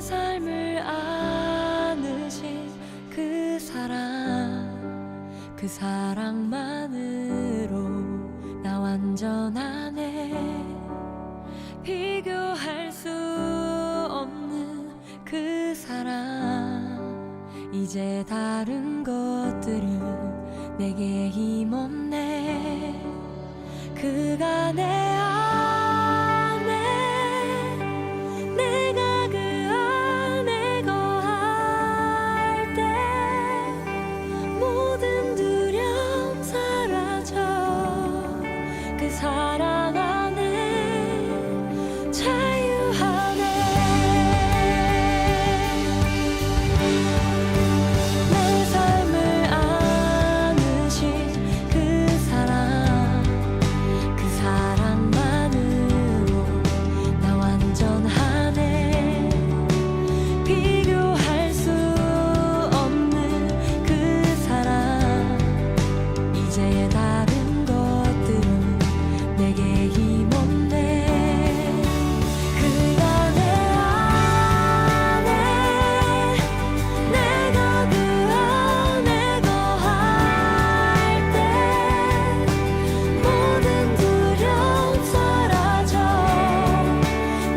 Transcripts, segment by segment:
삶을 안으신 그 사랑만으로 나 완전하네. 비교할 수 없는 그 사랑, 이제 다른 것들은 내게 힘없네. 그가 내 안에, 내가 그 안에 거할 때 모든 두려움 사라져. 그 사랑 안에 자유하네. 내 삶을 안으신 그 사랑만으로 나 완전하네. 비교할 수 없는 그 사랑, 이제 다른 것들은 내게 힘없네. 그가 내 안에, 내가 그 안에 거할 때 모든 두려움 사라져.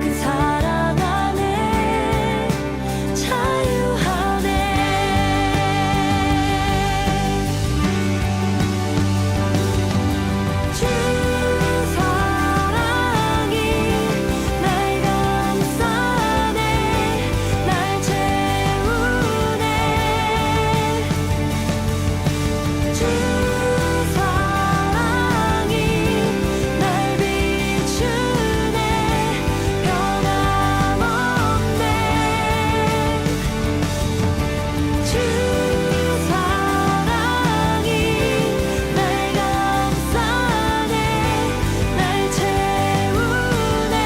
그 사랑 안에 자유하네. 주 사랑이 날 감싸네. 날 채우네. 주 사랑이 날 비추네. 변함없네. 주 사랑이 날 감싸네. 날 채우네.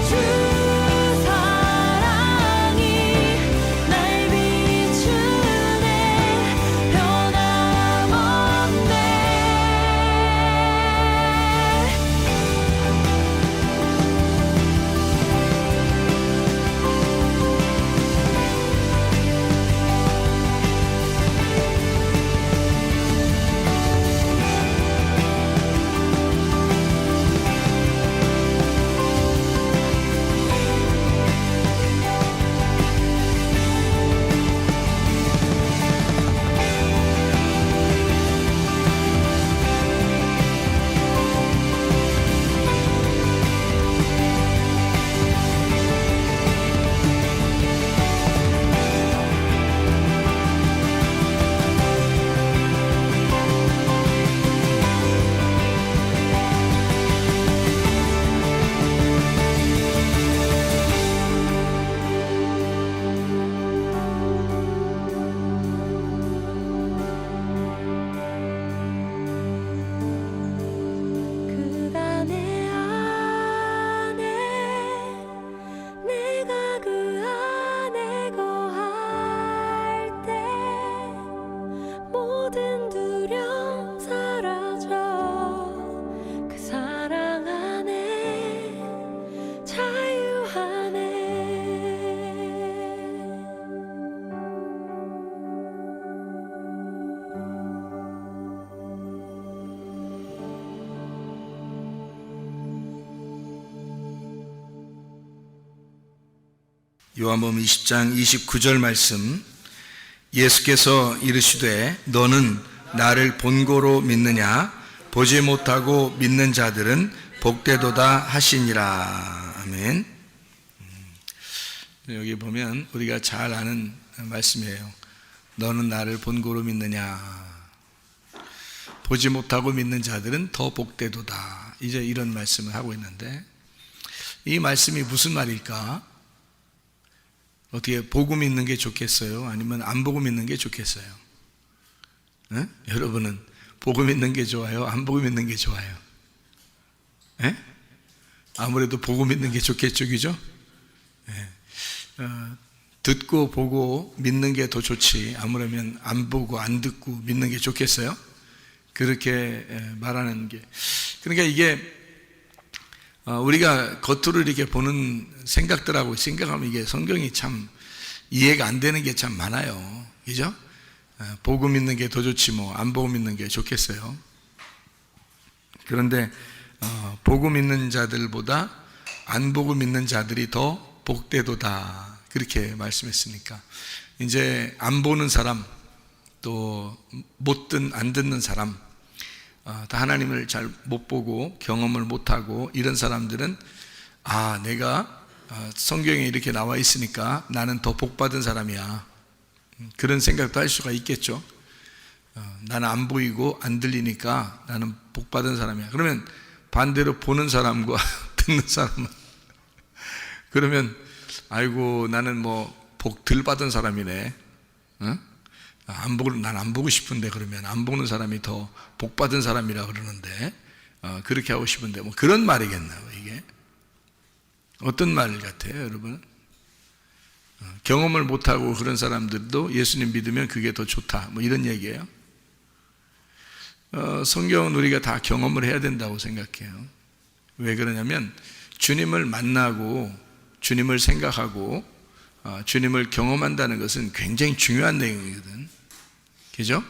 주 사랑이 날 비추네. 변함없네. 그가 내 안에, 내가 그 안에 거할 때 모든 두려움 사라져. 그 사랑 안에 자유하네. 요한복음 20장 29절 말씀, 예수께서 이르시되 너는 나를 본고로 믿느냐? 보지 못하고 믿는 자들은 복되도다 하시니라. 아멘. 여기 보면 우리가 잘 아는 말씀이에요. 너는 나를 본고로 믿느냐? 보지 못하고 믿는 자들은 더 복되도다. 이제 이런 말씀을 하고 있는데, 이 말씀이 무슨 말일까? 어떻게 보고 믿는 게 좋겠어요? 아니면 안 보고 믿는 게 좋겠어요? 에? 여러분은 보고 믿는 게 좋아요? 안 보고 믿는 게 좋아요? 에? 아무래도 보고 믿는 게 좋겠죠, 그죠? 듣고 보고 믿는 게 더 좋지, 아무래면 안 보고 안 듣고 믿는 게 좋겠어요? 그렇게 말하는 게, 그러니까 이게 우리가 겉으로 이렇게 보는 생각들하고 생각하면 이게 성경이 참 이해가 안 되는 게 참 많아요. 그죠? 보고 믿는 게 더 좋지 뭐 안 보고 믿는 게 좋겠어요. 그런데 보고 믿는 자들보다 안 보고 믿는 자들이 더 복되도다, 그렇게 말씀했으니까 이제 안 보는 사람, 또 안 듣는 사람, 다 하나님을 잘 못 보고 경험을 못 하고 이런 사람들은 내가 성경에 이렇게 나와 있으니까 나는 더 복받은 사람이야, 그런 생각도 할 수가 있겠죠. 나는 안 보이고 안 들리니까 나는 복받은 사람이야. 그러면 반대로 보는 사람과 듣는 사람은 그러면 아이고 나는 뭐 복 덜 받은 사람이네. 난 안 보고 싶은데, 그러면 안 보는 사람이 더 복 받은 사람이라 그러는데 그렇게 하고 싶은데 뭐 그런 말이겠나요? 이게 어떤 말 같아요, 여러분? 경험을 못하고 그런 사람들도 예수님 믿으면 그게 더 좋다, 뭐 이런 얘기예요. 성경은 우리가 다 경험을 해야 된다고 생각해요. 왜 그러냐면 주님을 만나고 주님을 생각하고 주님을 경험한다는 것은 굉장히 중요한 내용이거든. 그죠?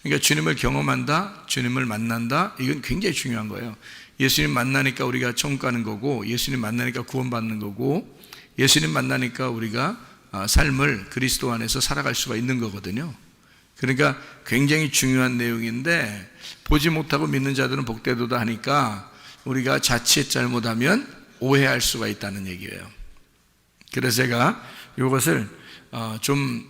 그러니까 주님을 경험한다, 주님을 만난다, 이건 굉장히 중요한 거예요. 예수님 만나니까 우리가 천국 가는 거고, 예수님 만나니까 구원받는 거고, 예수님 만나니까 우리가 삶을 그리스도 안에서 살아갈 수가 있는 거거든요. 그러니까 굉장히 중요한 내용인데 보지 못하고 믿는 자들은 복되도다 하니까 우리가 자칫 잘못하면 오해할 수가 있다는 얘기예요. 그래서 제가 이것을 좀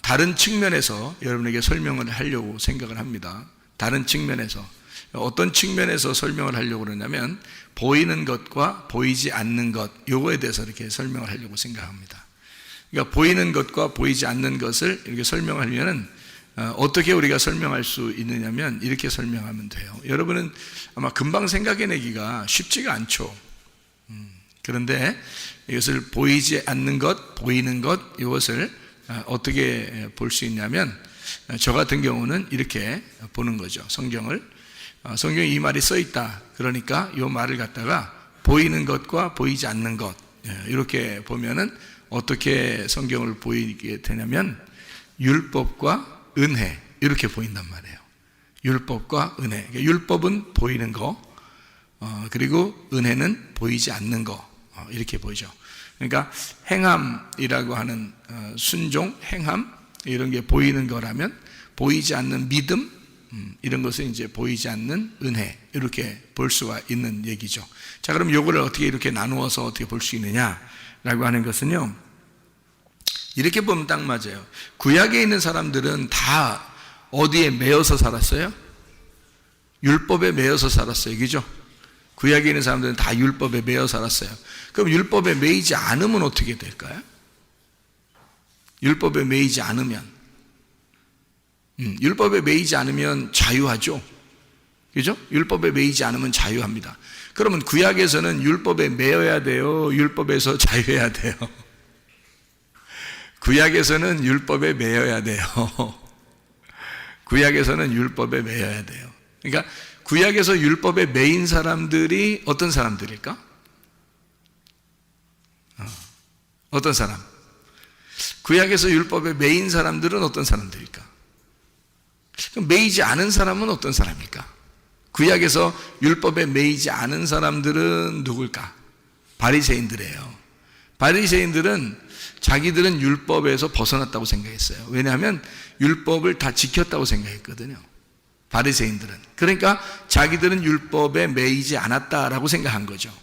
다른 측면에서 여러분에게 설명을 하려고 생각을 합니다. 다른 측면에서. 어떤 측면에서 설명을 하려고 그러냐면 보이는 것과 보이지 않는 것, 요거에 대해서 이렇게 설명을 하려고 생각합니다. 그러니까 보이는 것과 보이지 않는 것을 이렇게 설명하려면 어떻게 우리가 설명할 수 있느냐면 이렇게 설명하면 돼요. 여러분은 아마 금방 생각해내기가 쉽지가 않죠. 그런데 이것을 보이지 않는 것, 보이는 것, 이것을 어떻게 볼 수 있냐면 저 같은 경우는 이렇게 보는 거죠. 성경에 이 말이 써 있다. 그러니까 이 말을 갖다가 보이는 것과 보이지 않는 것, 이렇게 보면은 어떻게 성경을 보이게 되냐면 율법과 은혜, 이렇게 보인단 말이에요. 율법과 은혜. 그러니까 율법은 보이는 거, 그리고 은혜는 보이지 않는 거, 이렇게 보이죠. 그러니까 행함이라고 하는 순종, 행함, 이런 게 보이는 거라면 보이지 않는 믿음, 이런 것은 이제 보이지 않는 은혜, 이렇게 볼 수가 있는 얘기죠. 자, 그럼 요거를 어떻게 이렇게 나누어서 어떻게 볼 수 있느냐라고 하는 것은요, 이렇게 보면 딱 맞아요. 구약에 있는 사람들은 다 어디에 매여서 살았어요? 율법에 매여서 살았어요. 그죠? 구약에 있는 사람들은 다 율법에 매여 살았어요. 그럼 율법에 매이지 않으면 어떻게 될까요? 율법에 매이지 않으면 율법에 매이지 않으면 자유하죠. 그죠? 율법에 매이지 않으면 자유합니다. 그러면 구약에서는 율법에 매여야 돼요? 율법에서 자유해야 돼요? 구약에서는 율법에 매여야 돼요. 구약에서는 율법에 매여야 돼요. 그러니까 구약에서 율법에 매인 사람들이 어떤 사람들일까? 어떤 사람? 구약에서 율법에 매인 사람들은 어떤 사람들일까? 그럼 매이지 않은 사람은 어떤 사람일까? 구약에서 율법에 매이지 않은 사람들은 누굴까? 바리새인들이에요. 바리새인들은 자기들은 율법에서 벗어났다고 생각했어요. 왜냐하면 율법을 다 지켰다고 생각했거든요. 바리새인들은. 그러니까 자기들은 율법에 매이지 않았다라고 생각한 거죠.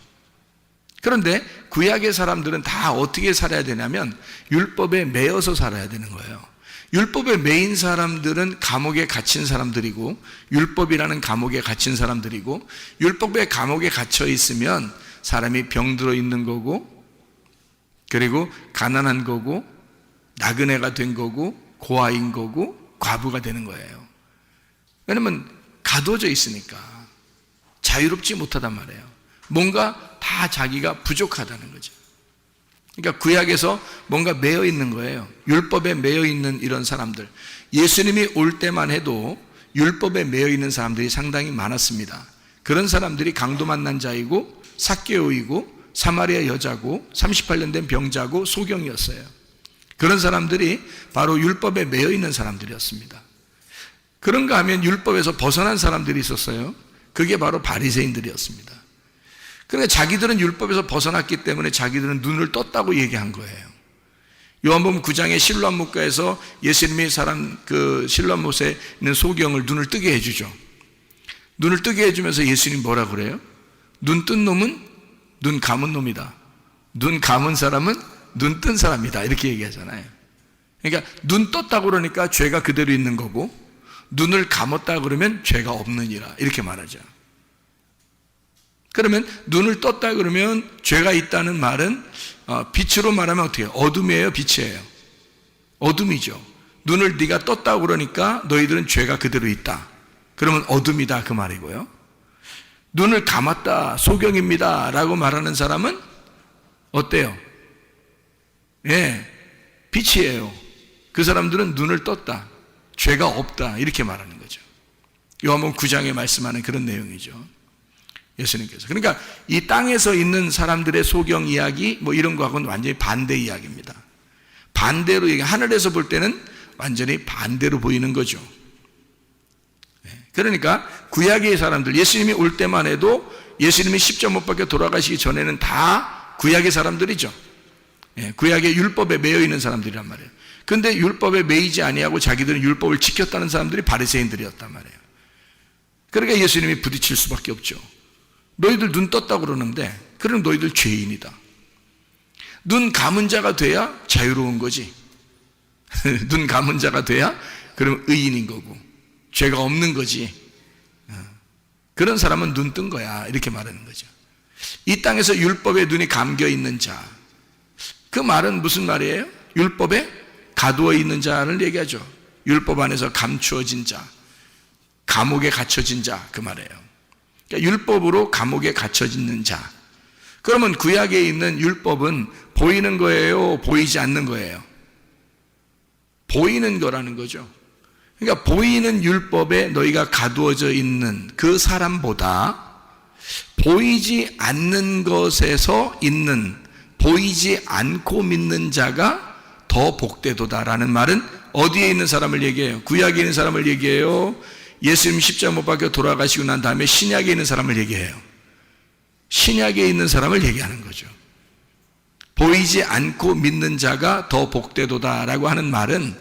그런데 구약의 사람들은 다 어떻게 살아야 되냐면 율법에 매여서 살아야 되는 거예요. 율법에 매인 사람들은 감옥에 갇힌 사람들이고, 율법이라는 감옥에 갇힌 사람들이고, 율법의 감옥에 갇혀 있으면 사람이 병들어 있는 거고, 그리고 가난한 거고, 나그네가 된 거고, 고아인 거고, 과부가 되는 거예요. 왜냐면 가둬져 있으니까 자유롭지 못하단 말이에요. 뭔가 다 자기가 부족하다는 거죠. 그러니까 구약에서 뭔가 매여 있는 거예요. 율법에 매여 있는 이런 사람들. 예수님이 올 때만 해도 율법에 매여 있는 사람들이 상당히 많았습니다. 그런 사람들이 강도 만난 자이고 삭개오이고 사마리아 여자고 38년 된 병자고 소경이었어요. 그런 사람들이 바로 율법에 매여 있는 사람들이었습니다. 그런가 하면 율법에서 벗어난 사람들이 있었어요. 그게 바로 바리새인들이었습니다. 그러니까 자기들은 율법에서 벗어났기 때문에 자기들은 눈을 떴다고 얘기한 거예요. 요한복음 9장의 실로암 묵가에서 예수님이 실로암 못에 있는 소경을 눈을 뜨게 해주죠. 눈을 뜨게 해주면서 예수님이 뭐라 그래요? 눈 뜬 놈은 눈 감은 놈이다. 눈 감은 사람은 눈 뜬 사람이다. 이렇게 얘기하잖아요. 그러니까 눈 떴다 그러니까 죄가 그대로 있는 거고, 눈을 감았다 그러면 죄가 없느니라 이렇게 말하죠. 그러면 눈을 떴다 그러면 죄가 있다는 말은 빛으로 말하면 어떻게 해요? 어둠이에요? 빛이에요? 어둠이죠. 눈을 네가 떴다 그러니까 너희들은 죄가 그대로 있다. 그러면 어둠이다 그 말이고요. 눈을 감았다, 소경입니다 라고 말하는 사람은 어때요? 예, 빛이에요. 그 사람들은 눈을 떴다, 죄가 없다 이렇게 말하는 거죠. 요한복음 9장에 말씀하는 그런 내용이죠. 예수님께서. 그러니까 이 땅에서 있는 사람들의 소경 이야기 뭐 이런 거하고는 완전히 반대 이야기입니다. 반대로 얘기, 하늘에서 볼 때는 완전히 반대로 보이는 거죠. 그러니까 구약의 사람들, 예수님이 올 때만 해도 예수님이 십자가 못 박혀 돌아가시기 전에는 다 구약의 사람들이죠. 구약의 율법에 매여 있는 사람들이란 말이에요. 그런데 율법에 매이지 아니하고 자기들은 율법을 지켰다는 사람들이 바리새인들이었단 말이에요. 그러니까 예수님이 부딪힐 수밖에 없죠. 너희들 눈 떴다고 그러는데 그럼 너희들 죄인이다. 눈 감은 자가 돼야 자유로운 거지. 눈 감은 자가 돼야 그럼 의인인 거고 죄가 없는 거지. 그런 사람은 눈 뜬 거야 이렇게 말하는 거죠. 이 땅에서 율법에 눈이 감겨 있는 자, 그 말은 무슨 말이에요? 율법에 가두어 있는 자를 얘기하죠. 율법 안에서 감추어진 자, 감옥에 갇혀진 자 그 말이에요. 그러니까 율법으로 감옥에 갇혀있는 자. 그러면 구약에 있는 율법은 보이는 거예요? 보이지 않는 거예요? 보이는 거라는 거죠. 그러니까 보이는 율법에 너희가 가두어져 있는 그 사람보다 보이지 않는 것에서 있는, 보이지 않고 믿는 자가 더 복되도다라는 말은 어디에 있는 사람을 얘기해요? 구약에 있는 사람을 얘기해요? 예수님 십자가 못 박혀 돌아가시고 난 다음에 신약에 있는 사람을 얘기해요. 신약에 있는 사람을 얘기하는 거죠. 보이지 않고 믿는 자가 더 복되도다라고 하는 말은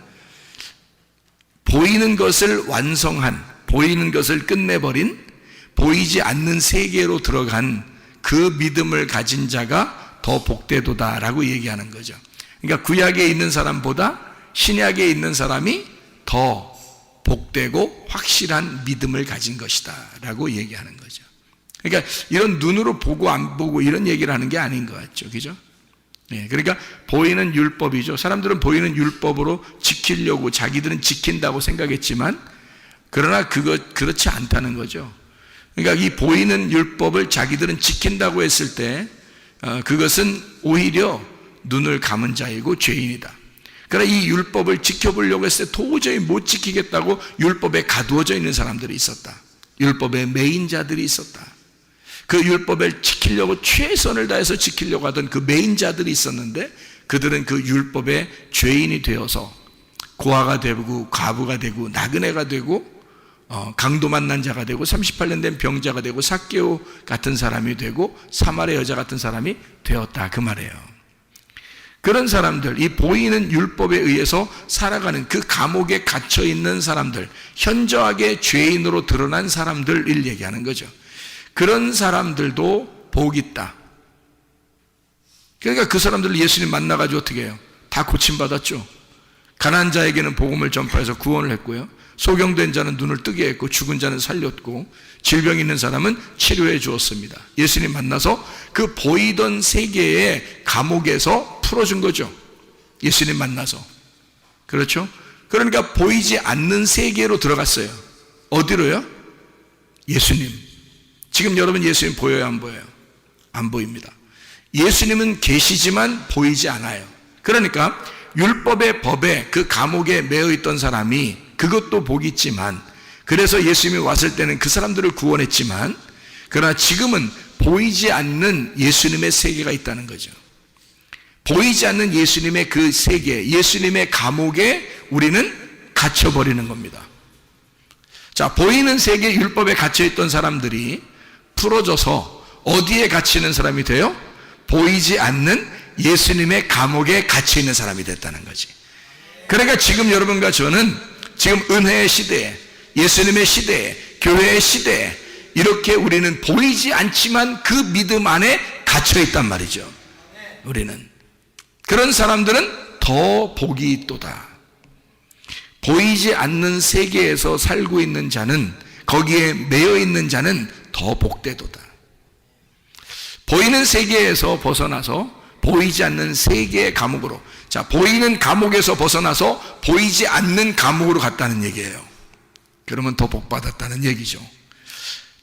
보이는 것을 완성한, 보이는 것을 끝내버린, 보이지 않는 세계로 들어간 그 믿음을 가진 자가 더 복되도다라고 얘기하는 거죠. 그러니까 구약에 있는 사람보다 신약에 있는 사람이 더 복되고 확실한 믿음을 가진 것이다 라고 얘기하는 거죠. 그러니까 이런 눈으로 보고 안 보고 이런 얘기를 하는 게 아닌 것 같죠. 그죠? 그러니까 보이는 율법이죠. 사람들은 보이는 율법으로 지키려고 자기들은 지킨다고 생각했지만 그러나 그렇지 않다는 거죠. 그러니까 이 보이는 율법을 자기들은 지킨다고 했을 때 그것은 오히려 눈을 감은 자이고 죄인이다. 그러나 이 율법을 지켜보려고 했을 때 도저히 못 지키겠다고 율법에 가두어져 있는 사람들이 있었다. 율법에 매인 자들이 있었다. 그 율법을 지키려고 최선을 다해서 지키려고 하던 그 매인 자들이 있었는데 그들은 그 율법의 죄인이 되어서 고아가 되고 과부가 되고 나그네가 되고 강도 만난 자가 되고 38년 된 병자가 되고 삭개오 같은 사람이 되고 사마리아 여자 같은 사람이 되었다 그 말이에요. 그런 사람들, 이 보이는 율법에 의해서 살아가는 그 감옥에 갇혀 있는 사람들, 현저하게 죄인으로 드러난 사람들을 얘기하는 거죠. 그런 사람들도 복이 있다. 그러니까 그 사람들을 예수님 만나가지고 어떻게 해요? 다 고침받았죠. 가난한 자에게는 복음을 전파해서 구원을 했고요. 소경된 자는 눈을 뜨게 했고 죽은 자는 살렸고 질병 있는 사람은 치료해 주었습니다. 예수님 만나서 그 보이던 세계의 감옥에서 풀어준 거죠. 예수님 만나서. 그렇죠? 그러니까 보이지 않는 세계로 들어갔어요. 어디로요? 예수님. 지금 여러분 예수님 보여요? 안 보여요? 안 보입니다. 예수님은 계시지만 보이지 않아요. 그러니까 율법의 법에 그 감옥에 매여 있던 사람이 그것도 복이 있지만 그래서 예수님이 왔을 때는 그 사람들을 구원했지만 그러나 지금은 보이지 않는 예수님의 세계가 있다는 거죠. 보이지 않는 예수님의 그 세계, 예수님의 감옥에 우리는 갇혀버리는 겁니다. 자, 보이는 세계 율법에 갇혀있던 사람들이 풀어져서 어디에 갇히는 사람이 돼요? 보이지 않는 예수님의 감옥에 갇혀있는 사람이 됐다는 거지. 그러니까 지금 여러분과 저는 지금 은혜의 시대에, 예수님의 시대에, 교회의 시대에 이렇게 우리는 보이지 않지만 그 믿음 안에 갇혀있단 말이죠. 우리는 그런 사람들은 더 복이 있도다. 보이지 않는 세계에서 살고 있는 자는, 거기에 매여 있는 자는 더 복되도다. 보이는 세계에서 벗어나서 보이지 않는 세계의 감옥으로, 자, 보이는 감옥에서 벗어나서 보이지 않는 감옥으로 갔다는 얘기예요. 그러면 더 복받았다는 얘기죠.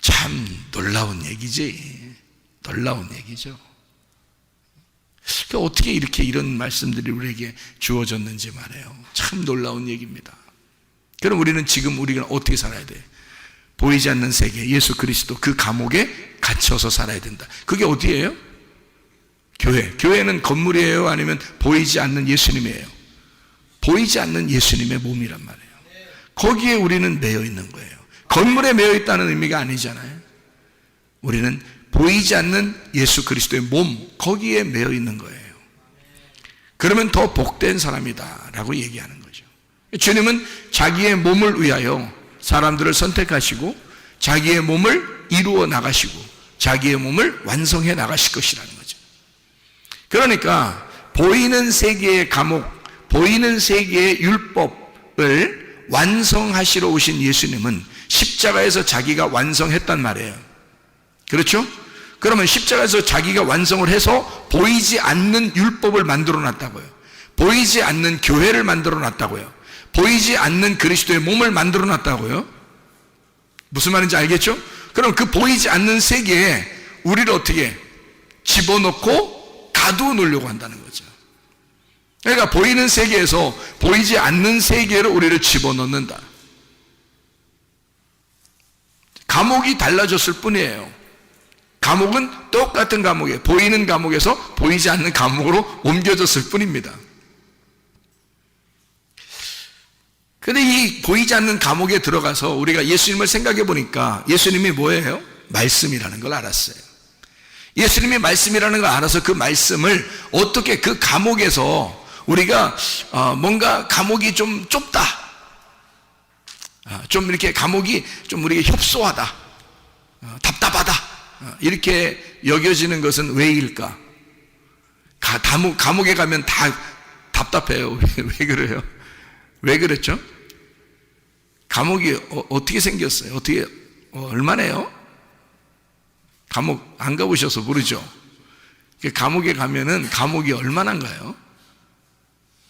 참 놀라운 얘기지. 놀라운 얘기죠. 어떻게 이렇게 이런 말씀들이 우리에게 주어졌는지 말이에요. 참 놀라운 얘기입니다. 그럼 우리는 지금 우리가 어떻게 살아야 돼? 보이지 않는 세계, 예수 그리스도 그 감옥에 갇혀서 살아야 된다. 그게 어디예요? 교회. 교회는 건물이에요? 아니면 보이지 않는 예수님이에요? 보이지 않는 예수님의 몸이란 말이에요. 거기에 우리는 매여 있는 거예요. 건물에 매여 있다는 의미가 아니잖아요. 우리는 보이지 않는 예수 그리스도의 몸, 거기에 매여 있는 거예요. 그러면 더 복된 사람이다 라고 얘기하는 거죠. 주님은 자기의 몸을 위하여 사람들을 선택하시고 자기의 몸을 이루어 나가시고 자기의 몸을 완성해 나가실 것이라는 거죠. 그러니까 보이는 세계의 감옥, 보이는 세계의 율법을 완성하시러 오신 예수님은 십자가에서 자기가 완성했단 말이에요. 그렇죠? 그러면 십자가에서 자기가 완성을 해서 보이지 않는 율법을 만들어 놨다고요. 보이지 않는 교회를 만들어 놨다고요. 보이지 않는 그리스도의 몸을 만들어 놨다고요. 무슨 말인지 알겠죠? 그럼 그 보이지 않는 세계에 우리를 어떻게 집어넣고 가두어 놓으려고 한다는 거죠. 그러니까 보이는 세계에서 보이지 않는 세계로 우리를 집어넣는다. 감옥이 달라졌을 뿐이에요. 감옥은 똑같은 감옥에, 보이는 감옥에서 보이지 않는 감옥으로 옮겨졌을 뿐입니다. 근데 이 보이지 않는 감옥에 들어가서 우리가 예수님을 생각해 보니까 예수님이 뭐예요? 말씀이라는 걸 알았어요. 예수님이 말씀이라는 걸 알아서 그 말씀을 어떻게 그 감옥에서 우리가 뭔가 감옥이 좀 좁다, 좀 이렇게 감옥이 좀 우리에게 협소하다, 답답하다, 이렇게 여겨지는 것은 왜일까? 감옥에 가면 다 답답해요. 왜 그래요? 왜 그랬죠? 감옥이 어떻게 생겼어요? 어떻게 얼마나요? 감옥 안 가보셔서 모르죠. 감옥에 가면은 감옥이 얼마나인가요?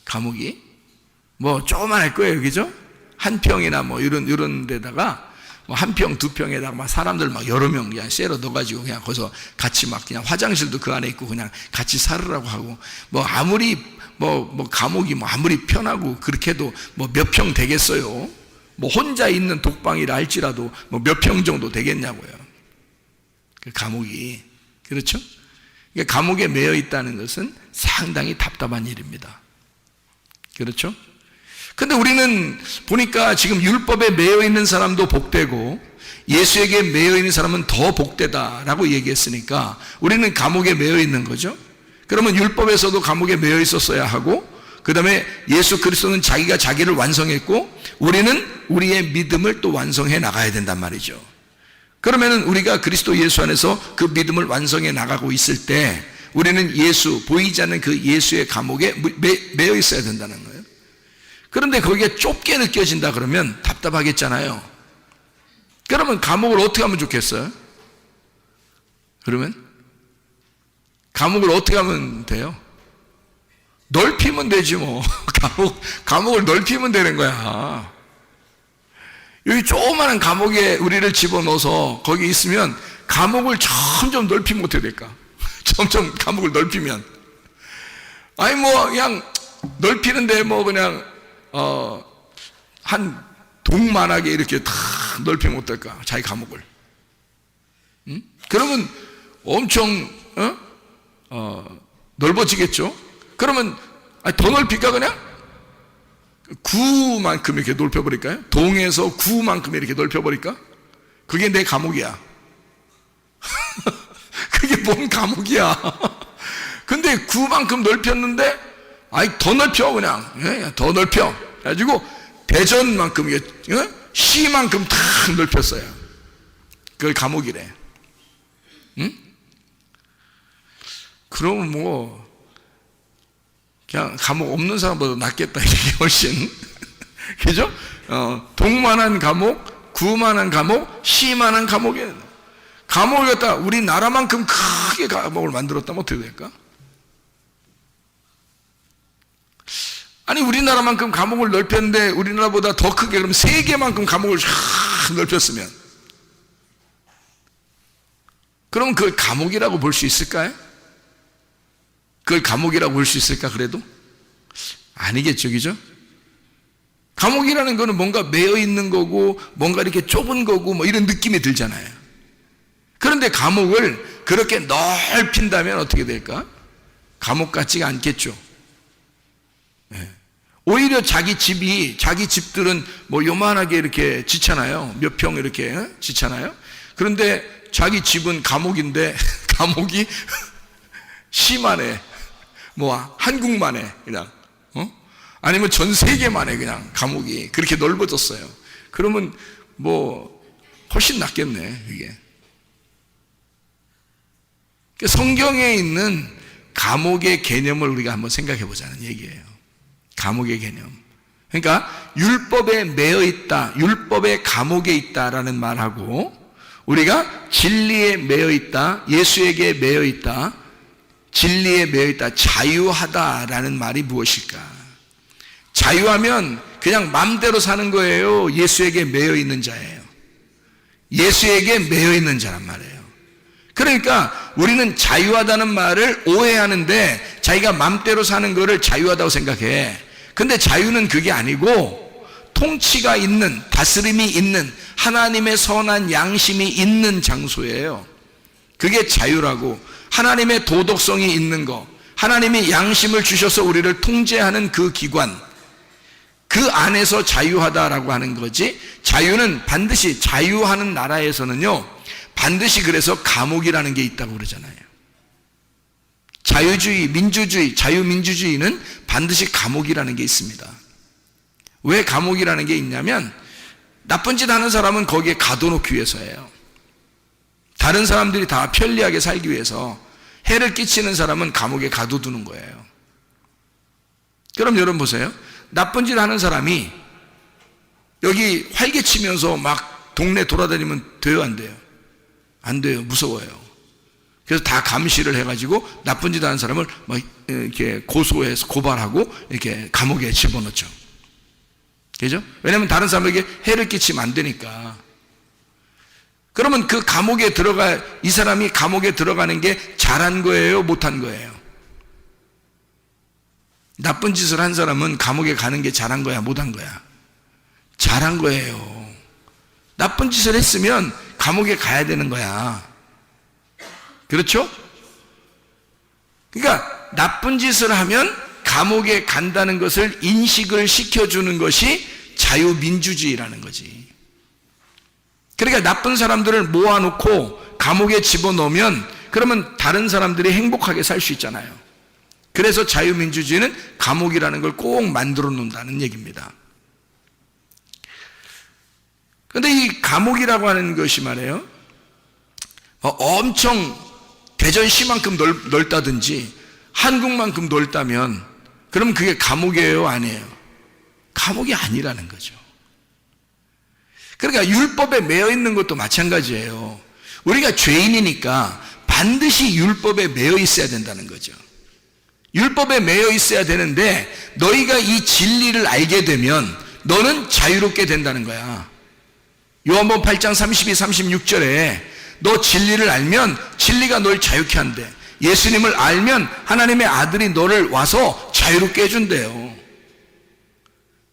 감옥이 뭐 조그만할 거예요, 그죠? 한 평이나 뭐 이런 데다가 뭐 한 평, 두 평에다가 막 사람들 막 여러 명 그냥 쎄러 넣어가지고 그냥 거기서 같이 막 그냥 화장실도 그 안에 있고 그냥 같이 살으라고 하고, 뭐 아무리 뭐 감옥이 뭐 아무리 편하고 그렇게 해도 뭐 몇 평 되겠어요? 뭐 혼자 있는 독방이라 할지라도 뭐 몇 평 정도 되겠냐고요. 그 감옥이. 그렇죠? 그러니까 감옥에 매여 있다는 것은 상당히 답답한 일입니다. 그렇죠? 근데 우리는 보니까 지금 율법에 매여 있는 사람도 복되고 예수에게 매여 있는 사람은 더 복되다라고 얘기했으니까 우리는 감옥에 매여 있는 거죠. 그러면 율법에서도 감옥에 매여 있었어야 하고, 그 다음에 예수 그리스도는 자기가 자기를 완성했고 우리는 우리의 믿음을 또 완성해 나가야 된단 말이죠. 그러면은 우리가 그리스도 예수 안에서 그 믿음을 완성해 나가고 있을 때 우리는 예수, 보이지 않는 그 예수의 감옥에 매여 있어야 된다는 거예요. 그런데 거기에 좁게 느껴진다 그러면 답답하겠잖아요. 그러면 감옥을 어떻게 하면 좋겠어요? 그러면 감옥을 어떻게 하면 돼요? 넓히면 되지 뭐. 감옥을 넓히면 되는 거야. 여기 조그마한 감옥에 우리를 집어넣어서 거기 있으면 감옥을 점점 넓히면 어떻게 될까? 점점 감옥을 넓히면, 아니 뭐 그냥 넓히는데 뭐 그냥 한 동만하게 이렇게 다 넓히면 어떨까? 자기 감옥을. 그러면 엄청 넓어지겠죠. 그러면 더 넓힐까 그냥? 구만큼 이렇게 넓혀버릴까요? 동에서 구만큼 이렇게 넓혀버릴까? 그게 내 감옥이야. 그게 뭔 감옥이야. 근데 구만큼 넓혔는데 더 넓혀 그냥. 더 넓혀. 그래가지고 대전만큼 시만큼 다 넓혔어요. 그걸 감옥이래. 응? 그러면 뭐 그냥 감옥 없는 사람보다 낫겠다 이렇게 훨씬. 그죠? 동만한 감옥, 구만한 감옥, 시만한 감옥이에요. 감옥을 갖다 우리나라만큼 크게 감옥을 만들었다면 어떻게 될까? 아니 우리나라만큼 감옥을 넓혔는데 우리나라보다 더 크게 그럼 세계만큼 감옥을 쫙 넓혔으면 그럼 그걸 감옥이라고 볼 수 있을까요? 그걸 감옥이라고 볼 수 있을까 그래도? 아니겠죠, 그죠? 감옥이라는 거는 뭔가 매여 있는 거고 뭔가 이렇게 좁은 거고 뭐 이런 느낌이 들잖아요. 그런데 감옥을 그렇게 넓힌다면 어떻게 될까? 감옥 같지가 않겠죠. 오히려 자기 집들은 뭐 요만하게 이렇게 짓잖아요. 몇 평 이렇게 짓잖아요. 그런데 자기 집은 감옥인데 감옥이 시만에 뭐 한국만에 그냥 아니면 전 세계만에 그냥 감옥이 그렇게 넓어졌어요. 그러면 뭐 훨씬 낫겠네 이게. 성경에 있는 감옥의 개념을 우리가 한번 생각해 보자는 얘기예요. 감옥의 개념. 그러니까 율법에 매여 있다, 율법의 감옥에 있다라는 말하고 우리가 진리에 매여 있다, 예수에게 매여 있다, 진리에 매여 있다, 자유하다라는 말이 무엇일까? 자유하면 그냥 마음대로 사는 거예요? 예수에게 매여 있는 자예요? 예수에게 매여 있는 자란 말이에요. 그러니까 우리는 자유하다는 말을 오해하는데 자기가 마음대로 사는 거를 자유하다고 생각해. 근데 자유는 그게 아니고 통치가 있는, 다스림이 있는 하나님의 선한 양심이 있는 장소예요. 그게 자유라고. 하나님의 도덕성이 있는 거, 하나님이 양심을 주셔서 우리를 통제하는 그 기관, 그 안에서 자유하다라고 하는 거지. 자유는 반드시, 자유하는 나라에서는요 반드시 그래서 감옥이라는 게 있다고 그러잖아요. 자유주의, 민주주의, 자유민주주의는 반드시 감옥이라는 게 있습니다. 왜 감옥이라는 게 있냐면 나쁜 짓 하는 사람은 거기에 가둬놓기 위해서예요. 다른 사람들이 다 편리하게 살기 위해서. 해를 끼치는 사람은 감옥에 가둬두는 거예요. 그럼 여러분 보세요. 나쁜 짓 하는 사람이 여기 활개치면서 막 동네 돌아다니면 돼요, 안 돼요? 안 돼요. 무서워요. 그래서 다 감시를 해가지고 나쁜 짓 하는 사람을 막 이렇게 고소해서 고발하고 이렇게 감옥에 집어넣죠. 그죠? 왜냐면 다른 사람에게 해를 끼치면 안 되니까. 그러면 그 감옥에 이 사람이 감옥에 들어가는 게 잘한 거예요? 못한 거예요? 나쁜 짓을 한 사람은 감옥에 가는 게 잘한 거야? 못한 거야? 잘한 거예요. 나쁜 짓을 했으면 감옥에 가야 되는 거야. 그렇죠? 그러니까 나쁜 짓을 하면 감옥에 간다는 것을 인식을 시켜주는 것이 자유민주주의라는 거지. 그러니까 나쁜 사람들을 모아놓고 감옥에 집어넣으면 그러면 다른 사람들이 행복하게 살 수 있잖아요. 그래서 자유민주주의는 감옥이라는 걸 꼭 만들어 놓는다는 얘기입니다. 그런데 이 감옥이라고 하는 것이 말이에요, 엄청 대전시만큼 넓다든지 한국만큼 넓다면 그럼 그게 감옥이에요? 아니에요? 감옥이 아니라는 거죠. 그러니까 율법에 매여 있는 것도 마찬가지예요. 우리가 죄인이니까 반드시 율법에 매여 있어야 된다는 거죠. 율법에 매여 있어야 되는데 너희가 이 진리를 알게 되면 너는 자유롭게 된다는 거야. 요한복음 8장 32, 36절에 너 진리를 알면 진리가 널 자유케 한대. 예수님을 알면 하나님의 아들이 너를 와서 자유롭게 해준대요.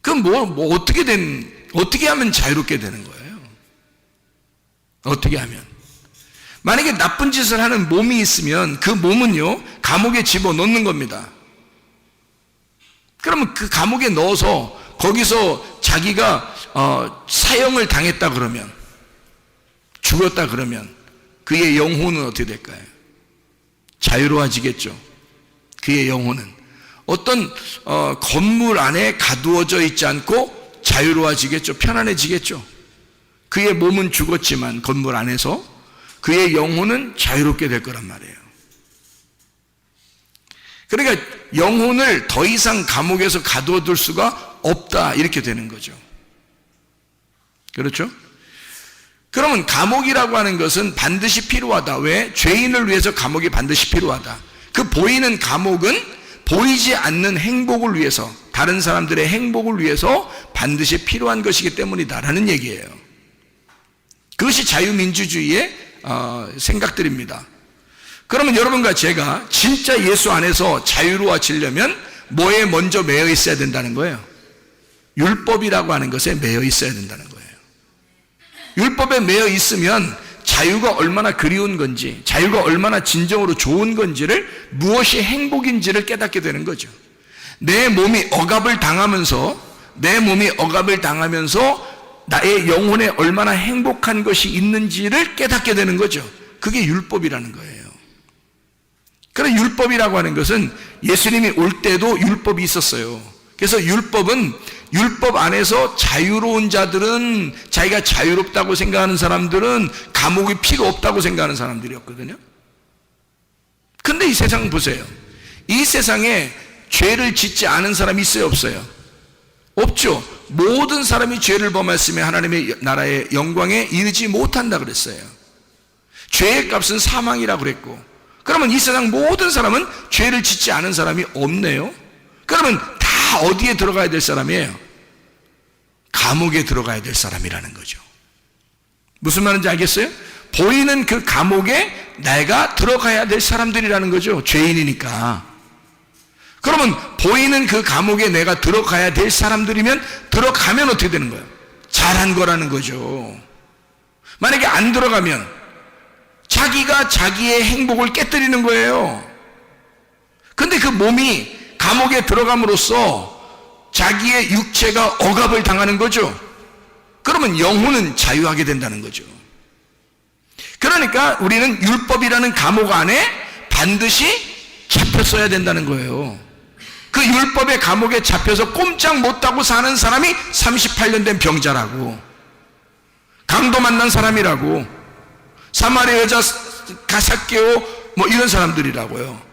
그럼 어떻게 하면 자유롭게 되는 거예요? 어떻게 하면? 만약에 나쁜 짓을 하는 몸이 있으면 그 몸은요, 감옥에 집어넣는 겁니다. 그러면 그 감옥에 넣어서 거기서 자기가 사형을 당했다 그러면, 죽었다 그러면 그의 영혼은 어떻게 될까요? 자유로워지겠죠. 그의 영혼은 어떤 건물 안에 가두어져 있지 않고 자유로워지겠죠. 편안해지겠죠. 그의 몸은 죽었지만 건물 안에서 그의 영혼은 자유롭게 될 거란 말이에요. 그러니까 영혼을 더 이상 감옥에서 가두어둘 수가 없다, 이렇게 되는 거죠. 그렇죠? 그러면 감옥이라고 하는 것은 반드시 필요하다. 왜? 죄인을 위해서 감옥이 반드시 필요하다. 그 보이는 감옥은 보이지 않는 행복을 위해서, 다른 사람들의 행복을 위해서 반드시 필요한 것이기 때문이다라는 얘기예요. 그것이 자유민주주의의 생각들입니다. 그러면 여러분과 제가 진짜 예수 안에서 자유로워지려면 뭐에 먼저 매여 있어야 된다는 거예요? 율법이라고 하는 것에 매여 있어야 된다는 거예요. 율법에 매여 있으면 자유가 얼마나 그리운 건지, 자유가 얼마나 진정으로 좋은 건지를, 무엇이 행복인지를 깨닫게 되는 거죠. 내 몸이 억압을 당하면서 나의 영혼에 얼마나 행복한 것이 있는지를 깨닫게 되는 거죠. 그게 율법이라는 거예요. 그래서 율법이라고 하는 것은 예수님이 올 때도 율법이 있었어요. 그래서 율법 안에서 자유로운 자들은, 자기가 자유롭다고 생각하는 사람들은 감옥이 필요 없다고 생각하는 사람들이었거든요. 근데 이 세상 보세요. 이 세상에 죄를 짓지 않은 사람이 있어요, 없어요? 없죠. 모든 사람이 죄를 범했으면 하나님의 나라의 영광에 이르지 못한다 그랬어요. 죄의 값은 사망이라고 그랬고, 그러면 이 세상 모든 사람은 죄를 짓지 않은 사람이 없네요. 그러면 다 어디에 들어가야 될 사람이에요? 감옥에 들어가야 될 사람이라는 거죠. 무슨 말인지 알겠어요? 보이는 그 감옥에 내가 들어가야 될 사람들이라는 거죠. 죄인이니까. 그러면 보이는 그 감옥에 내가 들어가야 될 사람들이면, 들어가면 어떻게 되는 거예요? 잘한 거라는 거죠. 만약에 안 들어가면 자기가 자기의 행복을 깨뜨리는 거예요. 근데 그 몸이 감옥에 들어감으로써 자기의 육체가 억압을 당하는 거죠. 그러면 영혼은 자유하게 된다는 거죠. 그러니까 우리는 율법이라는 감옥 안에 반드시 잡혔어야 된다는 거예요. 그 율법의 감옥에 잡혀서 꼼짝 못하고 사는 사람이 38년 된 병자라고, 강도 만난 사람이라고, 사마리아 여자 가삭개오 뭐 이런 사람들이라고요.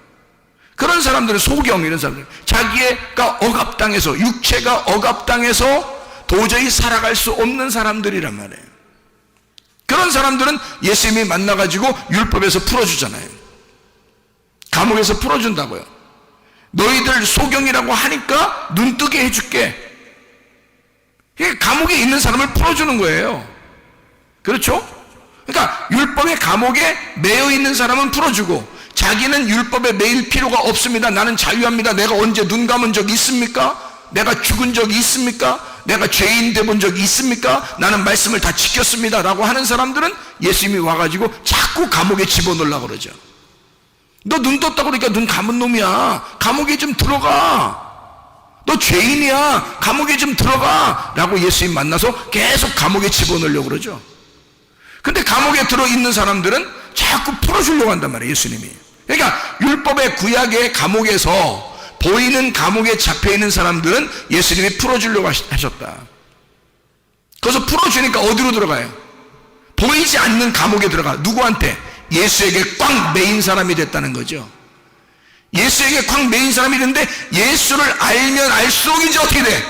그런 사람들은, 소경 이런 사람들, 자기가 억압당해서, 육체가 억압당해서 도저히 살아갈 수 없는 사람들이란 말이에요. 그런 사람들은 예수님이 만나가지고 율법에서 풀어주잖아요. 감옥에서 풀어준다고요. 너희들 소경이라고 하니까 눈뜨게 해줄게. 감옥에 있는 사람을 풀어주는 거예요. 그렇죠? 그러니까 율법의 감옥에 매여 있는 사람은 풀어주고, 자기는 율법에 매일 필요가 없습니다. 나는 자유합니다. 내가 언제 눈 감은 적 있습니까? 내가 죽은 적이 있습니까? 내가 죄인 돼본 적이 있습니까? 나는 말씀을 다 지켰습니다 라고 하는 사람들은 예수님이 와가지고 자꾸 감옥에 집어넣으려고 그러죠. 너 눈 떴다고 그러니까 눈 감은 놈이야. 감옥에 좀 들어가. 너 죄인이야. 감옥에 좀 들어가 라고 예수님 만나서 계속 감옥에 집어넣으려고 그러죠. 근데 감옥에 들어있는 사람들은 자꾸 풀어주려고 한단 말이에요, 예수님이. 그러니까 율법의 구약의 감옥에서, 보이는 감옥에 잡혀있는 사람들은 예수님이 풀어주려고 하셨다. 그래서 풀어주니까 어디로 들어가요? 보이지 않는 감옥에 들어가. 누구한테? 예수에게 꽉 매인 사람이 됐다는 거죠. 예수에게 꽉 매인 사람이 됐는데, 예수를 알면 알수록 이제 어떻게 돼?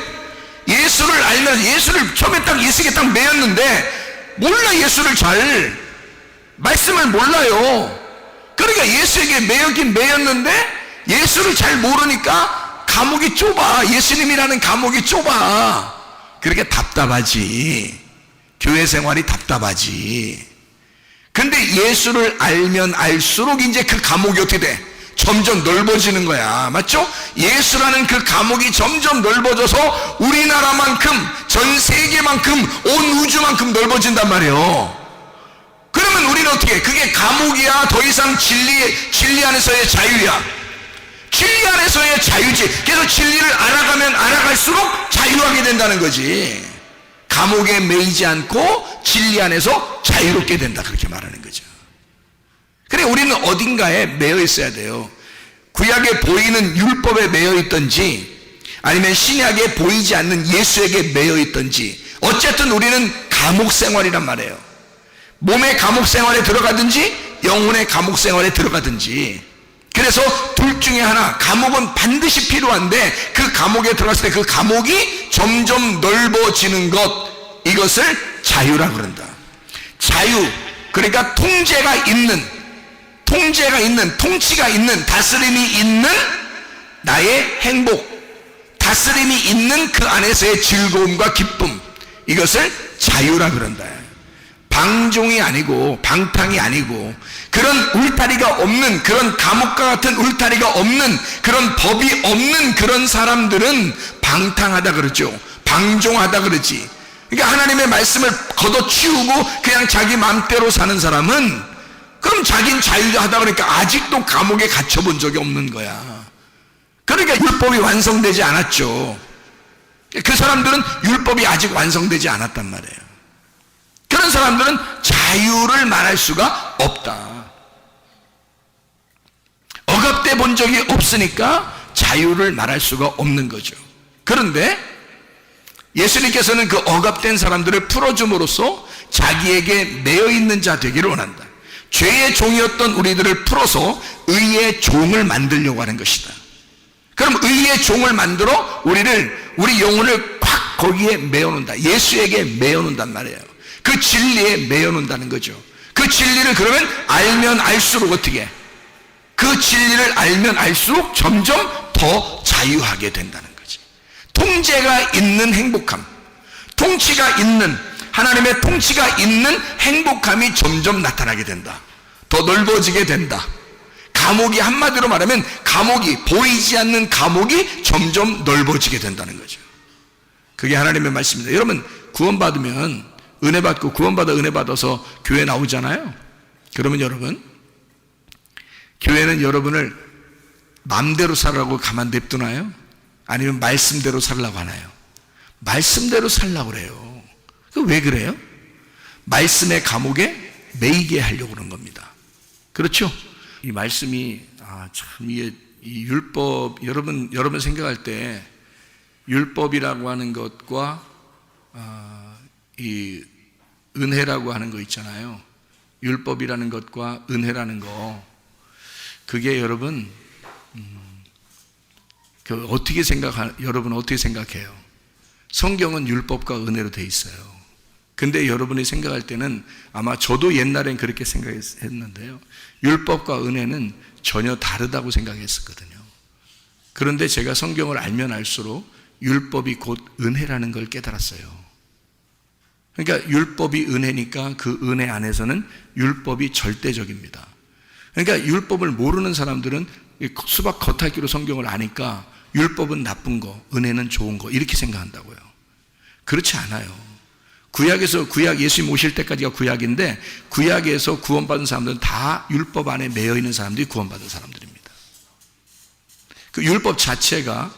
예수를 알면, 예수를 처음에 딱 예수에게 딱 매였는데 몰라. 예수를 잘, 말씀을 몰라요. 그러니까 예수에게 매였긴 매였는데 예수를 잘 모르니까 감옥이 좁아. 예수님이라는 감옥이 좁아. 그렇게 답답하지. 교회 생활이 답답하지. 근데 예수를 알면 알수록 이제 그 감옥이 어떻게 돼? 점점 넓어지는 거야. 맞죠? 예수라는 그 감옥이 점점 넓어져서 우리나라만큼, 전 세계만큼, 온 우주만큼 넓어진단 말이에요. 그러면 우리는 어떻게 해? 그게 감옥이야? 더 이상 진리 안에서의 자유야? 진리 안에서의 자유지. 그래서 진리를 알아가면 알아갈수록 자유하게 된다는 거지. 감옥에 매이지 않고 진리 안에서 자유롭게 된다, 그렇게 말하는 거죠. 그래, 우리는 어딘가에 매여 있어야 돼요. 구약에 보이는 율법에 매여 있든지 아니면 신약에 보이지 않는 예수에게 매여 있든지, 어쨌든 우리는 감옥 생활이란 말이에요. 몸의 감옥 생활에 들어가든지 영혼의 감옥 생활에 들어가든지. 그래서 둘 중에 하나, 감옥은 반드시 필요한데 그 감옥에 들어갔을 때 그 감옥이 점점 넓어지는 것, 이것을 자유라 그런다. 자유, 그러니까 통치가 있는, 다스림이 있는 나의 행복, 다스림이 있는 그 안에서의 즐거움과 기쁨, 이것을 자유라 그런다. 방종이 아니고 방탕이 아니고 그런 울타리가 없는, 그런 감옥과 같은 울타리가 없는, 그런 법이 없는 그런 사람들은 방탕하다 그러죠. 방종하다 그러지. 그러니까 하나님의 말씀을 걷어치우고 그냥 자기 마음대로 사는 사람은, 그럼 자기는 자유하다 그러니까 아직도 감옥에 갇혀본 적이 없는 거야. 그러니까 율법이 완성되지 않았죠. 그 사람들은 율법이 아직 완성되지 않았단 말이에요. 그런 사람들은 자유를 말할 수가 없다. 억압돼 본 적이 없으니까 자유를 말할 수가 없는 거죠. 그런데 예수님께서는 그 억압된 사람들을 풀어줌으로써 자기에게 매여있는 자 되기를 원한다. 죄의 종이었던 우리들을 풀어서 의의 종을 만들려고 하는 것이다. 그럼 의의 종을 만들어 우리 영혼을 콱 거기에 매어놓는다. 예수에게 매어놓는단 말이에요. 그 진리에 매어놓는다는 거죠. 그 진리를 그러면 알면 알수록 어떻게? 그 진리를 알면 알수록 점점 더 자유하게 된다는 거지. 통제가 있는 행복함, 통치가 있는, 하나님의 통치가 있는 행복함이 점점 나타나게 된다. 더 넓어지게 된다. 감옥이, 한마디로 말하면 감옥이, 보이지 않는 감옥이 점점 넓어지게 된다는 거죠. 그게 하나님의 말씀입니다. 여러분, 구원받으면 은혜 받고, 구원받아 은혜 받아서 교회 나오잖아요. 그러면 여러분, 교회는 여러분을 마음대로 살라고 가만 냅두나요? 아니면 말씀대로 살라고 하나요? 말씀대로 살라고 그래요. 왜 그래요? 말씀의 감옥에 매이게 하려고 그런 겁니다. 그렇죠? 이 말씀이 참 이게 이 율법, 여러분 생각할 때 율법이라고 하는 것과 이 은혜라고 하는 거 있잖아요. 율법이라는 것과 은혜라는 거, 그게 여러분 여러분 어떻게 생각해요? 성경은 율법과 은혜로 돼 있어요. 근데 여러분이 생각할 때는, 아마 저도 옛날엔 그렇게 생각했는데요, 율법과 은혜는 전혀 다르다고 생각했었거든요. 그런데 제가 성경을 알면 알수록 율법이 곧 은혜라는 걸 깨달았어요. 그러니까 율법이 은혜니까 그 은혜 안에서는 율법이 절대적입니다. 그러니까 율법을 모르는 사람들은 수박 겉핥기로 성경을 아니까 율법은 나쁜 거, 은혜는 좋은 거, 이렇게 생각한다고요. 그렇지 않아요. 구약, 예수님 오실 때까지가 구약인데, 구약에서 구원받은 사람들은 다 율법 안에 매여 있는 사람들이 구원받은 사람들입니다. 그 율법 자체가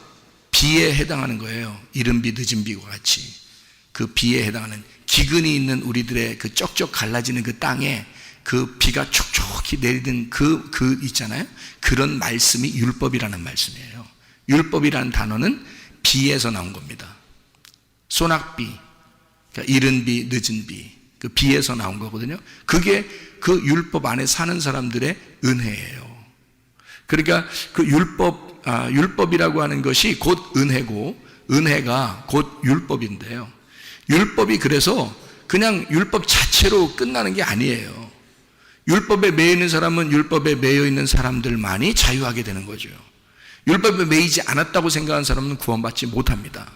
비에 해당하는 거예요. 이른 비 늦은 비와 같이 그 비에 해당하는, 기근이 있는 우리들의 그 쩍쩍 갈라지는 그 땅에 그 비가 촉촉히 내리는 그 있잖아요. 그런 말씀이 율법이라는 말씀이에요. 율법이라는 단어는 비에서 나온 겁니다. 소낙비, 그러니까 이른 비, 늦은 비, 그 비에서 나온 거거든요. 그게 그 율법 안에 사는 사람들의 은혜예요. 그러니까 그 율법이라고 하는 것이 곧 은혜고, 은혜가 곧 율법인데요. 율법이 그래서 그냥 율법 자체로 끝나는 게 아니에요. 율법에 매여 있는 사람은 율법에 매여 있는 사람들만이 자유하게 되는 거죠. 율법에 매이지 않았다고 생각하는 사람은 구원받지 못합니다.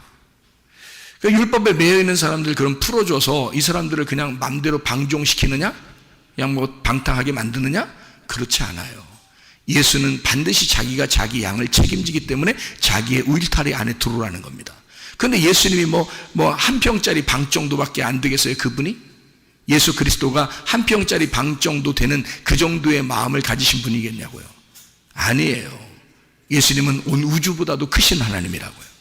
그러니까 율법에 매여 있는 사람들 그럼 풀어줘서 이 사람들을 그냥 맘대로 방종시키느냐? 그냥 뭐 방탕하게 만드느냐? 그렇지 않아요. 예수는 반드시 자기가 자기 양을 책임지기 때문에 자기의 울타리 안에 들어오라는 겁니다. 그런데 예수님이 뭐 한 평짜리 방 정도밖에 안 되겠어요, 그분이? 예수 그리스도가 한 평짜리 방 정도 되는 그 정도의 마음을 가지신 분이겠냐고요. 아니에요. 예수님은 온 우주보다도 크신 하나님이라고요.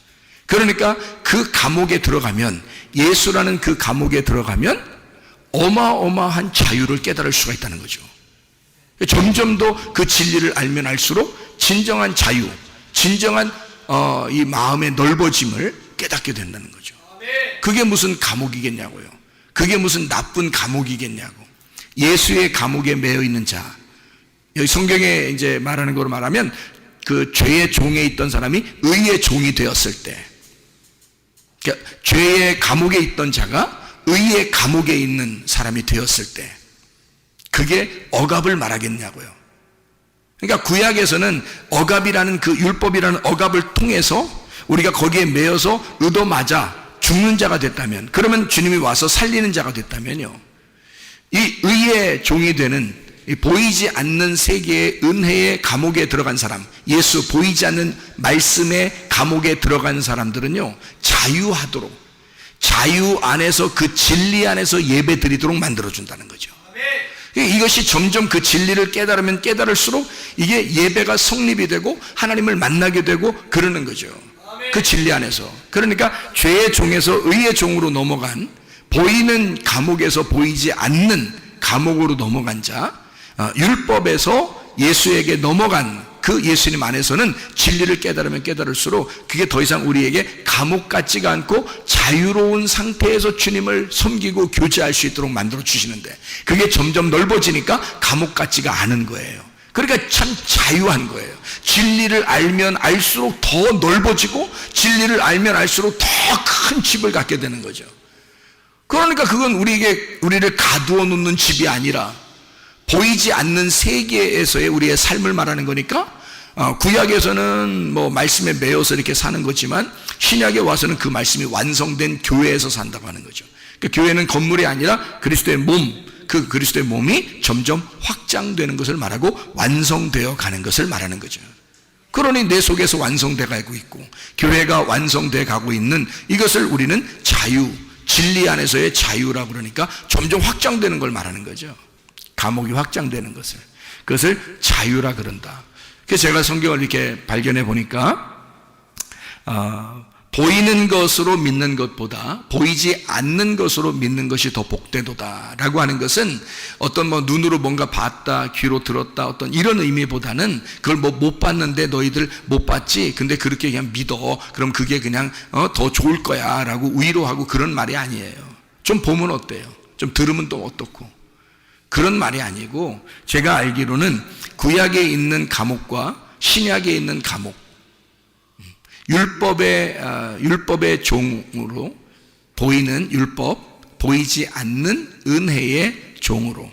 그러니까 그 감옥에 들어가면, 예수라는 그 감옥에 들어가면 어마어마한 자유를 깨달을 수가 있다는 거죠. 점점 더 그 진리를 알면 알수록 진정한 자유, 진정한 이 마음의 넓어짐을 깨닫게 된다는 거죠. 그게 무슨 감옥이겠냐고요. 그게 무슨 나쁜 감옥이겠냐고. 예수의 감옥에 매여 있는 자, 여기 성경에 이제 말하는 거로 말하면 그 죄의 종에 있던 사람이 의의 종이 되었을 때, 그러니까 죄의 감옥에 있던 자가 의의 감옥에 있는 사람이 되었을 때, 그게 억압을 말하겠냐고요. 그러니까 구약에서는 억압이라는 그 율법이라는 억압을 통해서 우리가 거기에 매여서 얻어맞아 죽는 자가 됐다면, 그러면 주님이 와서 살리는 자가 됐다면요, 이 의의 종이 되는 이 보이지 않는 세계의 은혜의 감옥에 들어간 사람, 예수 보이지 않는 말씀의 감옥에 들어간 사람들은요, 자유하도록, 자유 안에서 그 진리 안에서 예배 드리도록 만들어준다는 거죠. 이것이 점점 그 진리를 깨달으면 깨달을수록 이게 예배가 성립이 되고 하나님을 만나게 되고 그러는 거죠. 그 진리 안에서. 그러니까 죄의 종에서 의의 종으로 넘어간, 보이는 감옥에서 보이지 않는 감옥으로 넘어간 자, 율법에서 예수에게 넘어간 그 예수님 안에서는 진리를 깨달으면 깨달을수록 그게 더 이상 우리에게 감옥 같지가 않고 자유로운 상태에서 주님을 섬기고 교제할 수 있도록 만들어 주시는데, 그게 점점 넓어지니까 감옥 같지가 않은 거예요. 그러니까 참 자유한 거예요. 진리를 알면 알수록 더 넓어지고, 진리를 알면 알수록 더 큰 집을 갖게 되는 거죠. 그러니까 그건 우리를 가두어 놓는 집이 아니라 보이지 않는 세계에서의 우리의 삶을 말하는 거니까, 구약에서는 뭐 말씀에 매여서 이렇게 사는 거지만 신약에 와서는 그 말씀이 완성된 교회에서 산다고 하는 거죠. 그러니까 교회는 건물이 아니라 그리스도의 몸, 그 그리스도의 몸이 점점 확장되는 것을 말하고 완성되어 가는 것을 말하는 거죠. 그러니 내 속에서 완성돼 가고 있고 교회가 완성돼 가고 있는 이것을 우리는 자유, 진리 안에서의 자유라고 그러니까 점점 확장되는 걸 말하는 거죠. 감옥이 확장되는 것을, 그것을 자유라 그런다. 그래서 제가 성경을 이렇게 발견해 보니까 보이는 것으로 믿는 것보다 보이지 않는 것으로 믿는 것이 더 복되도다라고 하는 것은 어떤 뭐 눈으로 뭔가 봤다, 귀로 들었다, 어떤 이런 의미보다는 그걸 뭐 못 봤는데 너희들 못 봤지, 근데 그렇게 그냥 믿어, 그럼 그게 그냥 더 좋을 거야라고 위로하고 그런 말이 아니에요. 좀 보면 어때요? 좀 들으면 또 어떻고, 그런 말이 아니고, 제가 알기로는 구약에 있는 감옥과 신약에 있는 감옥, 율법의 종으로 보이는 율법, 보이지 않는 은혜의 종으로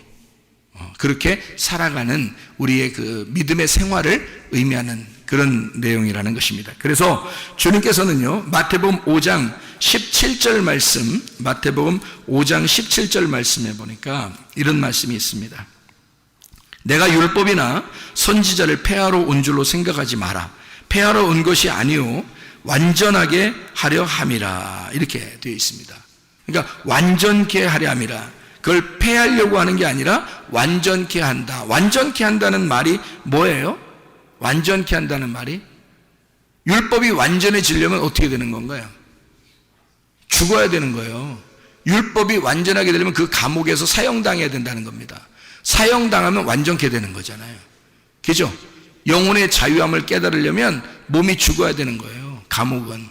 그렇게 살아가는 우리의 그 믿음의 생활을 의미하는 그런 내용이라는 것입니다. 그래서 주님께서는요, 마태복음 5장 17절 말씀, 마태복음 5장 17절 말씀에 보니까 이런 말씀이 있습니다. 내가 율법이나 선지자를 폐하러 온 줄로 생각하지 마라. 폐하러 온 것이 아니요 완전하게 하려 함이라, 이렇게 되어 있습니다. 그러니까 완전케 하려 함이라, 그걸 폐하려고 하는 게 아니라 완전케 한다. 완전케 한다는 말이 뭐예요? 완전케 한다는 말이, 율법이 완전해지려면 어떻게 되는 건가요? 죽어야 되는 거예요. 율법이 완전하게 되려면 그 감옥에서 사형당해야 된다는 겁니다. 사형당하면 완전케 되는 거잖아요. 그죠? 영혼의 자유함을 깨달으려면 몸이 죽어야 되는 거예요. 감옥은,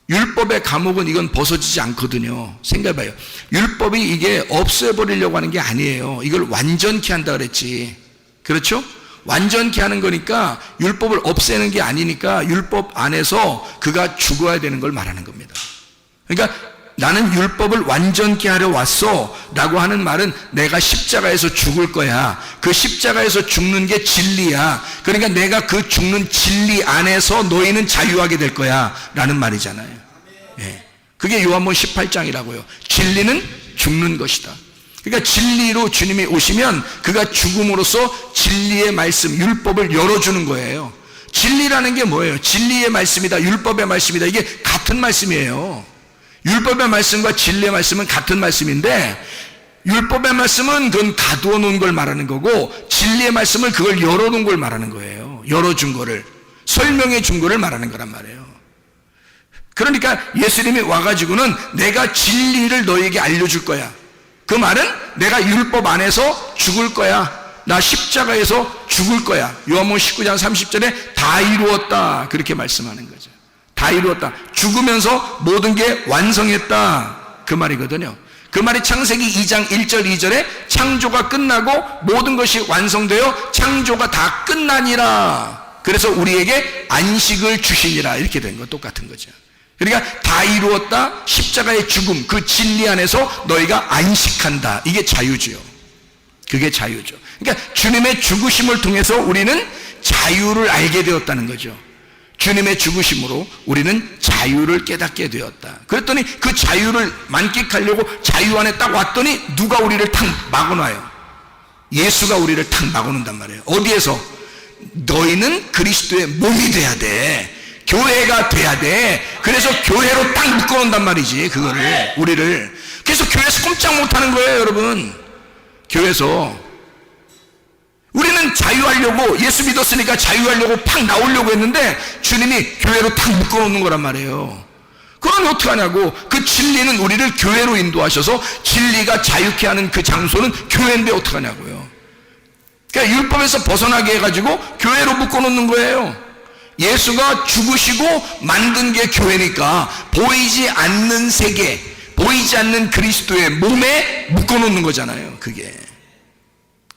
율법의 감옥은 이건 벗어지지 않거든요. 생각해봐요. 율법이 이게 없애버리려고 하는 게 아니에요. 이걸 완전케 한다 그랬지. 그렇죠? 완전케 하는 거니까 율법을 없애는 게 아니니까 율법 안에서 그가 죽어야 되는 걸 말하는 겁니다. 그러니까 나는 율법을 완전케 하려 왔어 라고 하는 말은 내가 십자가에서 죽을 거야. 그 십자가에서 죽는 게 진리야. 그러니까 내가 그 죽는 진리 안에서 너희는 자유하게 될 거야 라는 말이잖아요. 예. 그게 요한복음 18장이라고요. 진리는 죽는 것이다. 그러니까 진리로 주님이 오시면 그가 죽음으로써 진리의 말씀, 율법을 열어주는 거예요. 진리라는 게 뭐예요? 진리의 말씀이다, 율법의 말씀이다, 이게 같은 말씀이에요. 율법의 말씀과 진리의 말씀은 같은 말씀인데 율법의 말씀은 그건 가두어 놓은 걸 말하는 거고, 진리의 말씀을 그걸 열어놓은 걸 말하는 거예요. 열어준 거를, 설명해 준 거를 말하는 거란 말이에요. 그러니까 예수님이 와가지고는 내가 진리를 너에게 알려줄 거야. 그 말은 내가 율법 안에서 죽을 거야. 나 십자가에서 죽을 거야. 요한복음 19장 30절에 다 이루었다, 그렇게 말씀하는 거죠. 다 이루었다. 죽으면서 모든 게 완성했다, 그 말이거든요. 그 말이 창세기 2장 1절 2절에 창조가 끝나고 모든 것이 완성되어 창조가 다 끝나니라, 그래서 우리에게 안식을 주시니라, 이렇게 된 거 똑같은 거죠. 그러니까 다 이루었다, 십자가의 죽음, 그 진리 안에서 너희가 안식한다, 이게 자유죠. 그게 자유죠. 그러니까 주님의 죽으심을 통해서 우리는 자유를 알게 되었다는 거죠. 주님의 죽으심으로 우리는 자유를 깨닫게 되었다. 그랬더니 그 자유를 만끽하려고 자유 안에 딱 왔더니 누가 우리를 탁 막아놔요? 예수가 우리를 탁 막아놓는단 말이에요. 어디에서? 너희는 그리스도의 몸이 돼야 돼. 교회가 돼야 돼. 그래서 교회로 딱 묶어놓는단 말이지, 그거를, 우리를. 그래서 교회에서 꼼짝 못하는 거예요, 여러분. 교회에서 우리는 자유하려고, 예수 믿었으니까 자유하려고 팍 나오려고 했는데 주님이 교회로 탁 묶어놓는 거란 말이에요. 그럼 어떡하냐고. 그 진리는 우리를 교회로 인도하셔서 진리가 자유케 하는 그 장소는 교회인데 어떡하냐고요. 그러니까 율법에서 벗어나게 해가지고 교회로 묶어놓는 거예요. 예수가 죽으시고 만든 게 교회니까 보이지 않는 세계, 보이지 않는 그리스도의 몸에 묶어놓는 거잖아요.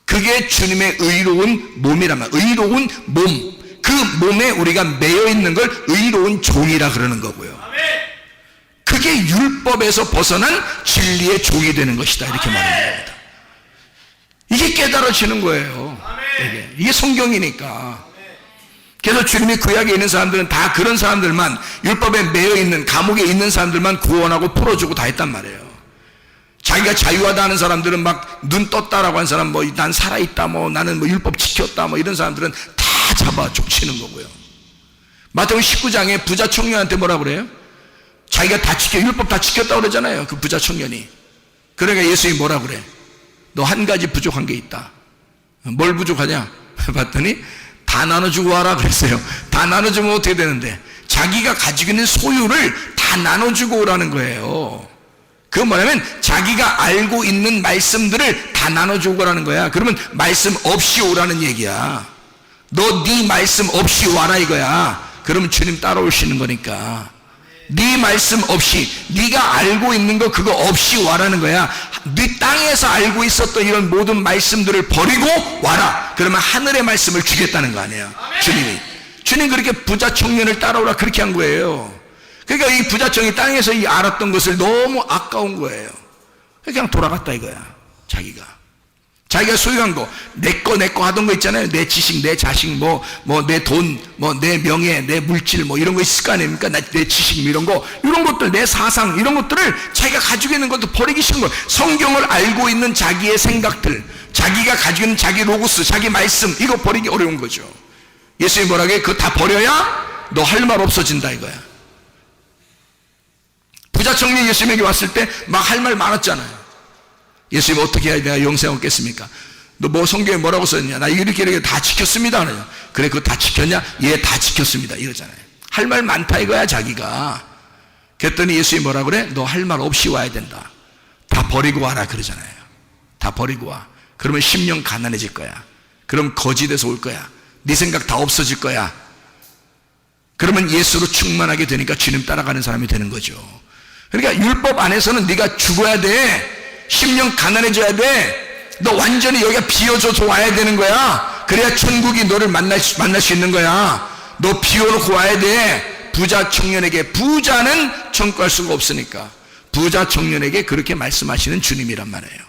그게 주님의 의로운 몸이란 말이에요. 의로운 몸, 그 몸에 우리가 매여 있는 걸 의로운 종이라 그러는 거고요. 그게 율법에서 벗어난 진리의 종이 되는 것이다, 이렇게 말하는 겁니다. 이게 깨달아지는 거예요. 이게 성경이니까. 그래서 주님이 구약에 있는 사람들은 다 그런 사람들만, 율법에 매여 있는, 감옥에 있는 사람들만 구원하고 풀어주고 다 했단 말이에요. 자기가 자유하다 하는 사람들은 막 눈 떴다라고 한 사람, 뭐 난 살아있다, 뭐 나는 뭐 율법 지켰다, 뭐 이런 사람들은 다 잡아 족치는 거고요. 마태복음 19장에 부자 청년한테 뭐라 그래요? 자기가 다 지켜, 율법 다 지켰다고 그러잖아요, 그 부자 청년이. 그러니까 예수님이 뭐라 그래? 너 한 가지 부족한 게 있다. 뭘 부족하냐? 봤더니 다 나눠주고 와라 그랬어요. 다 나눠주면 어떻게 되는데? 자기가 가지고 있는 소유를 다 나눠주고 오라는 거예요. 그건 뭐냐면 자기가 알고 있는 말씀들을 다 나눠주고 오라는 거야. 그러면 말씀 없이 오라는 얘기야. 너 네 말씀 없이 와라 이거야. 그러면 주님 따라오시는 거니까. 네 말씀 없이, 네가 알고 있는 거 그거 없이 와라는 거야. 네 땅에서 알고 있었던 이런 모든 말씀들을 버리고 와라. 그러면 하늘의 말씀을 주겠다는 거 아니에요. 주님 그렇게 부자 청년을 따라오라 그렇게 한 거예요. 그러니까 이 부자 청년이 땅에서 이 알았던 것을 너무 아까운 거예요. 그냥 돌아갔다 이거야. 자기가 소유한 거, 내 거 하던 거 있잖아요. 내 지식, 내 자식, 내 돈, 내 명예, 내 물질, 이런 거 있을 거 아닙니까? 내 지식, 이런 것들, 내 사상, 이런 것들을 자기가 가지고 있는 것도 버리기 싫은 거예요. 성경을 알고 있는 자기의 생각들, 자기가 가지고 있는 자기 로고스, 자기 말씀, 이거 버리기 어려운 거죠. 예수님이 뭐라고 해? 그거 다 버려야 너 할 말 없어진다 이거야. 부자 청년이 예수님에게 왔을 때 막 할 말 많았잖아요. 예수님 어떻게 해야 내가 영생 얻겠습니까? 너 뭐 성경에 뭐라고 썼냐? 나 이렇게 다 지켰습니다. 그래 그거 다 지켰냐? 예, 다 지켰습니다. 이러잖아요. 할 말 많다 이거야 자기가. 그랬더니 예수님이 뭐라 그래? 너 할 말 없이 와야 된다. 다 버리고 와라 그러잖아요. 다 버리고 와. 그러면 심령 가난해질 거야. 그럼 거짓에서 올 거야. 네 생각 다 없어질 거야. 그러면 예수로 충만하게 되니까 주님 따라가는 사람이 되는 거죠. 그러니까 율법 안에서는 네가 죽어야 돼. 심령 가난해져야 돼. 너 완전히 여기가 비워져서 와야 되는 거야. 그래야 천국이 너를 만날 수 있는 거야. 너 비워놓고 와야 돼. 부자 청년에게, 부자는 청구할 수가 없으니까 부자 청년에게 그렇게 말씀하시는 주님이란 말이에요.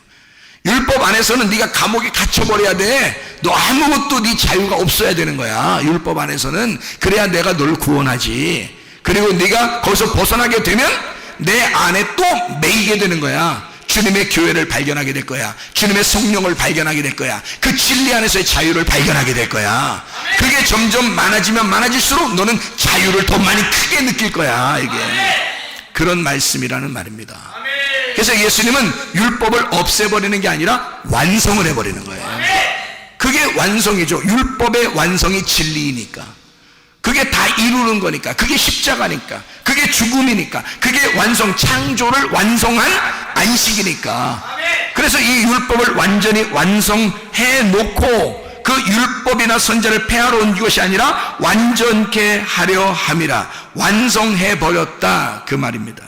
율법 안에서는 네가 감옥에 갇혀버려야 돼. 너 아무것도 네 자유가 없어야 되는 거야. 율법 안에서는. 그래야 내가 널 구원하지. 그리고 네가 거기서 벗어나게 되면 내 안에 또 매이게 되는 거야. 주님의 교회를 발견하게 될 거야. 주님의 성령을 발견하게 될 거야. 그 진리 안에서의 자유를 발견하게 될 거야. 그게 점점 많아지면 많아질수록 너는 자유를 더 많이 크게 느낄 거야. 이게 그런 말씀이라는 말입니다. 그래서 예수님은 율법을 없애버리는 게 아니라 완성을 해버리는 거예요. 그게 완성이죠. 율법의 완성이 진리이니까. 그게 다 이루는 거니까. 그게 십자가니까. 그게 죽음이니까. 그게 완성, 창조를 완성한 안식이니까. 그래서 이 율법을 완전히 완성해 놓고 그 율법이나 선자를 폐하러 온 것이 아니라 완전케 하려 함이라. 완성해 버렸다, 그 말입니다.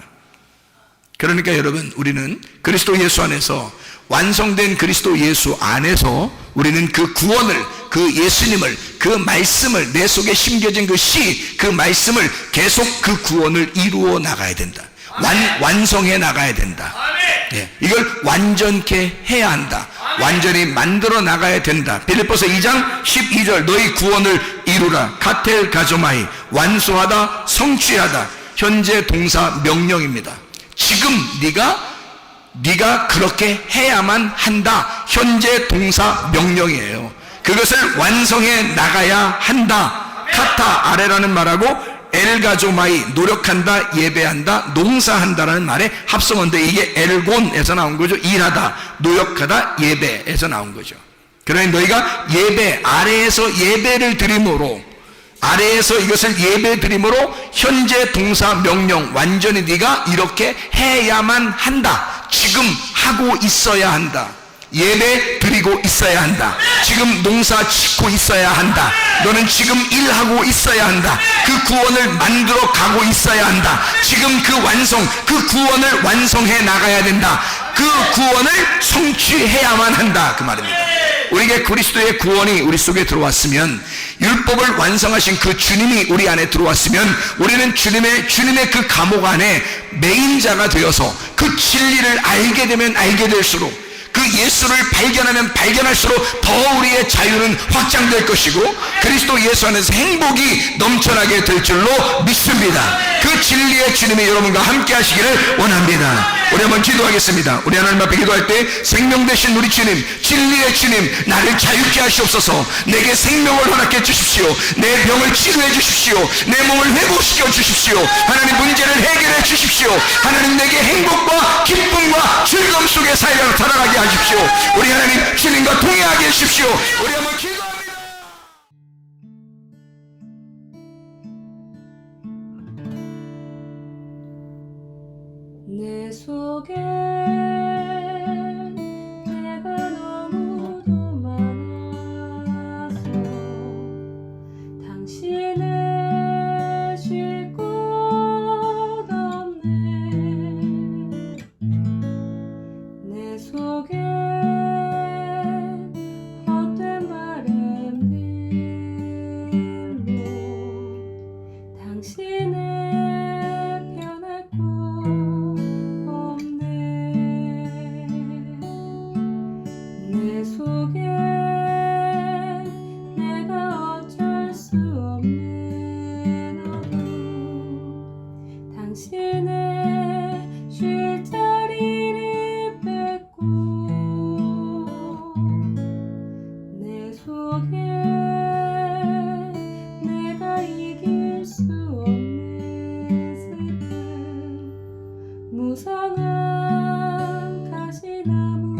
그러니까 여러분, 우리는 그리스도 예수 안에서, 완성된 그리스도 예수 안에서 우리는 그 구원을, 그 예수님을, 그 말씀을, 내 속에 심겨진 그 시, 그 말씀을 계속 그 구원을 이루어 나가야 된다. 완성해 나가야 된다. 예, 이걸 완전케 해야 한다. 완전히 만들어 나가야 된다. 빌립보서 2장 12절, 너희 구원을 이루라. 카텔 가조마이, 완수하다, 성취하다. 현재 동사 명령입니다. 지금 네가 그렇게 해야만 한다. 현재 동사 명령이에요. 그것을 완성해 나가야 한다. 카타, 아래라는 말하고 엘가조마이, 노력한다, 예배한다, 농사한다라는 말의 합성어인데 이게 엘곤에서 나온 거죠. 일하다, 노력하다, 예배에서 나온 거죠. 그러니 너희가 예배, 아래에서 예배를 드림으로, 아래에서 이것을 예배 드림으로 현재 동사 명령, 완전히 네가 이렇게 해야만 한다. 지금 하고 있어야 한다. 예배 드리고 있어야 한다. 지금 농사 짓고 있어야 한다. 너는 지금 일하고 있어야 한다. 그 구원을 만들어 가고 있어야 한다. 지금 그 완성, 그 구원을 완성해 나가야 된다. 그 구원을 성취해야만 한다, 그 말입니다. 우리에게 그리스도의 구원이 우리 속에 들어왔으면, 율법을 완성하신 그 주님이 우리 안에 들어왔으면, 우리는 주님의 그 감옥 안에 매인자가 되어서 그 진리를 알게 되면 알게 될수록, 그 예수를 발견하면 발견할수록 더 우리의 자유는 확장될 것이고 그리스도 예수 안에서 행복이 넘쳐나게 될 줄로 믿습니다. 그 진리의 주님이 여러분과 함께 하시기를 원합니다. 우리 한번 기도하겠습니다. 우리 하나님 앞에 기도할 때 생명 되신 우리 주님, 진리의 주님, 나를 자유케 하시옵소서. 내게 생명을 허락해 주십시오. 내 병을 치료해 주십시오. 내 몸을 회복시켜 주십시오. 하나님, 문제를 해결해 주십시오. 하나님, 내게 행복과 기쁨과 즐거움 속에 살아가게 하십시오. 우리 하나님, 주님과 동행하게 해주십시오. 우리 한번 기도합니다. 내 속에 내가 너무도 많아서 당신을 쉴 곳 없네. 내 속에 헛된 바램들로 당신을 내 속에 내가 어쩔 수 없는 어둠, 당신의 쉴 자리를 뺏고 내 속에 내가 이길 수 없는 슬픔, 무성한 가시나무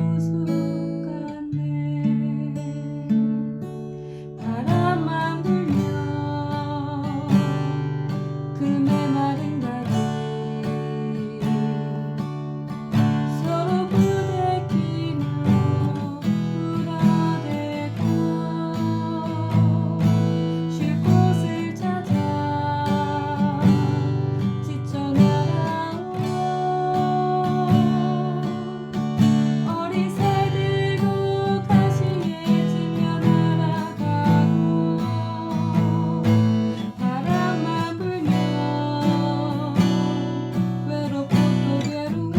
바람만 불면 그 메마른 다리 서로 부대끼며 울어대고 쉴 곳을 찾아 지쳐 날아온 어리새들고 가시에 지며 날아가고 바람만 불면 외롭고 또 괴로워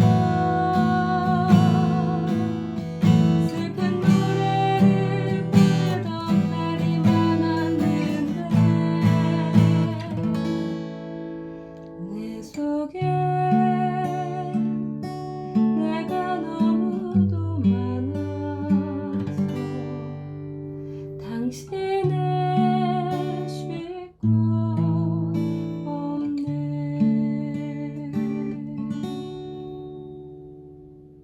슬픈 노래를 부르던 날이 많았는데 내 속에